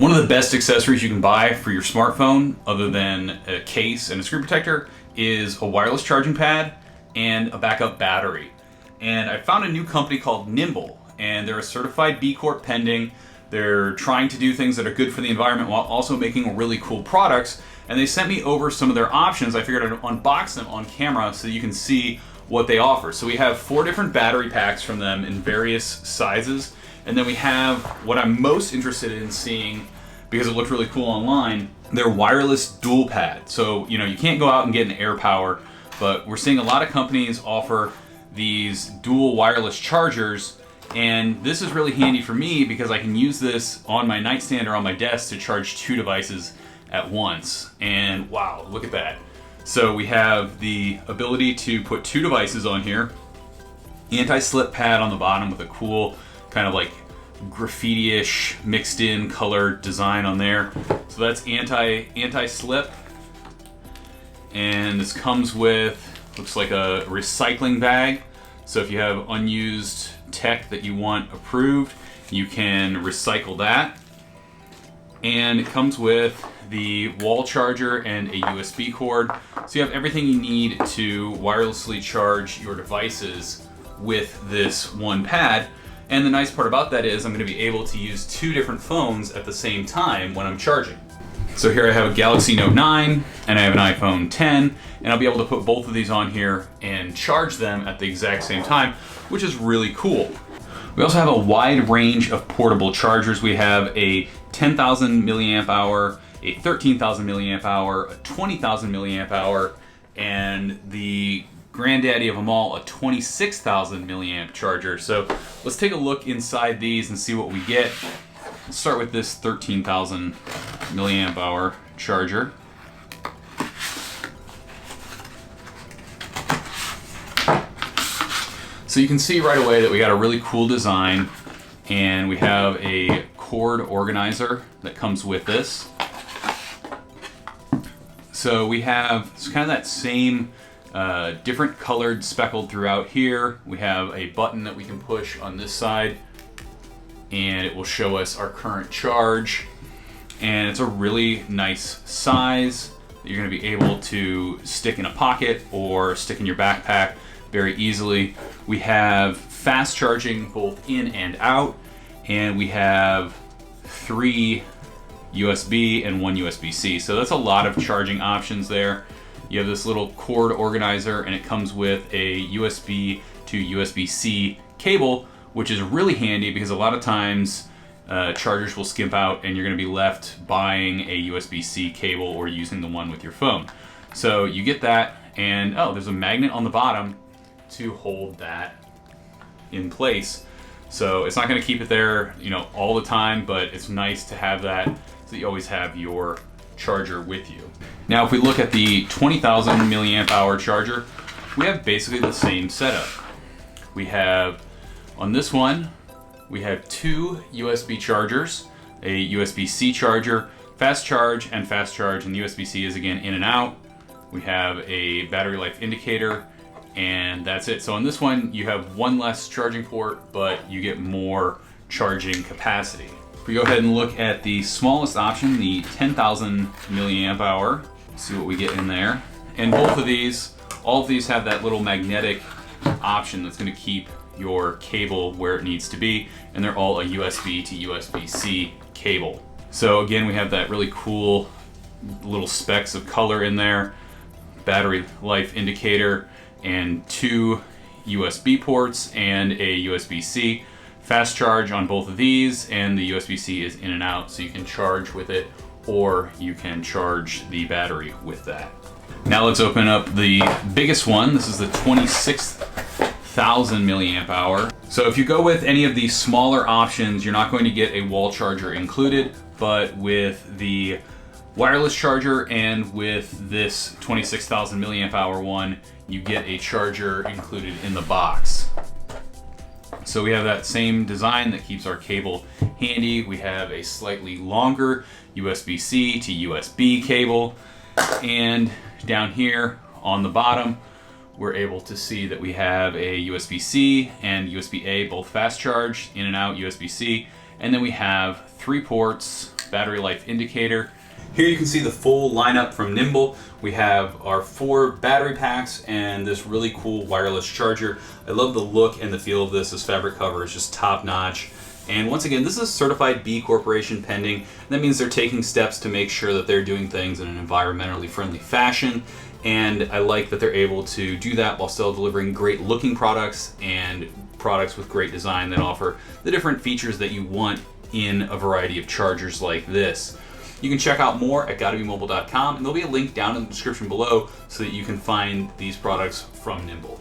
One of the best accessories you can buy for your smartphone, other than a case and a screen protector, is a wireless charging pad and a backup battery. And I found a new company called Nimble, and they're a certified B Corp pending. They're trying to do things that are good for the environment while also making really cool products. And they sent me over some of their options. I figured I'd unbox them on camera so you can see what they offer. So we have 4 different battery packs from them in various sizes. And then we have what I'm most interested in seeing, because it looked really cool online, their wireless dual pad. So, you can't go out and get an AirPower, but we're seeing a lot of companies offer these dual wireless chargers. And this is really handy for me because I can use this on my nightstand or on my desk to charge 2 devices at once. And wow, look at that. So we have the ability to put 2 devices on here, anti-slip pad on the bottom with a cool kind of like graffiti-ish mixed in color design on there. So that's anti-slip. And this comes with, looks like a recycling bag. So if you have unused tech that you want approved, you can recycle that. And it comes with the wall charger and a USB cord. So you have everything you need to wirelessly charge your devices with this one pad. And the nice part about that is I'm going to be able to use 2 different phones at the same time when I'm charging. So here I have a Galaxy Note 9 and I have an iPhone 10, and I'll be able to put both of these on here and charge them at the exact same time, which is really cool. We also have a wide range of portable chargers. We have a 10,000 milliamp hour, a 13,000 milliamp hour, a 20,000 milliamp hour, and the granddaddy of them all, a 26,000 milliamp charger. So let's take a look inside these and see what we get. Let's start with this 13,000 milliamp hour charger. So you can see right away that we got a really cool design, and we have a cord organizer that comes with this. So we have, it's kind of that same different colored speckled throughout here. We have a button that we can push on this side, and it will show us our current charge. And it's a really nice size that you're going to be able to stick in a pocket or stick in your backpack very easily. We have fast charging both in and out, and we have 3 USB and 1 USB-C. So that's a lot of charging options there. You have this little cord organizer, and it comes with a USB to USB-C cable, which is really handy because a lot of times chargers will skimp out and you're going to be left buying a USB-C cable or using the one with your phone. So you get that, and oh, there's a magnet on the bottom to hold that in place. So it's not going to keep it there, all the time, but it's nice to have that so that you always have your charger with you. Now, if we look at the 20,000 milliamp hour charger, we have basically the same setup. We have, on this one, we have 2 USB chargers, a USB-C charger, fast charge, and the USB-C is again in and out. We have a battery life indicator, and that's it. So on this one, you have 1 less charging port, but you get more charging capacity. If we go ahead and look at the smallest option, the 10,000 milliamp hour, see what we get in there. And both of these, all of these have that little magnetic option that's going to keep your cable where it needs to be, and they're all a USB to USB-C cable. So again, we have that really cool little specks of color in there, battery life indicator, and 2 USB ports and a USB-C. Fast charge on both of these, and the USB-C is in and out, so you can charge with it or you can charge the battery with that. Now let's open up the biggest one. This is the 26,000 milliamp hour. So if you go with any of these smaller options, you're not going to get a wall charger included, but with the wireless charger and with this 26,000 milliamp hour one, you get a charger included in the box. So we have that same design that keeps our cable handy. We have a slightly longer USB-C to USB cable, and down here on the bottom, we're able to see that we have a USB-C and USB-A, both fast charge, in and out USB-C, and then we have 3 ports battery life indicator. Here you can see the full lineup from Nimble. We have our 4 battery packs and this really cool wireless charger. I love the look and the feel of this. This fabric cover is just top notch. And once again, this is a certified B Corporation pending. That means they're taking steps to make sure that they're doing things in an environmentally friendly fashion. And I like that they're able to do that while still delivering great looking products and products with great design that offer the different features that you want in a variety of chargers like this. You can check out more at gottabemobile.com, and there'll be a link down in the description below so that you can find these products from Nimble.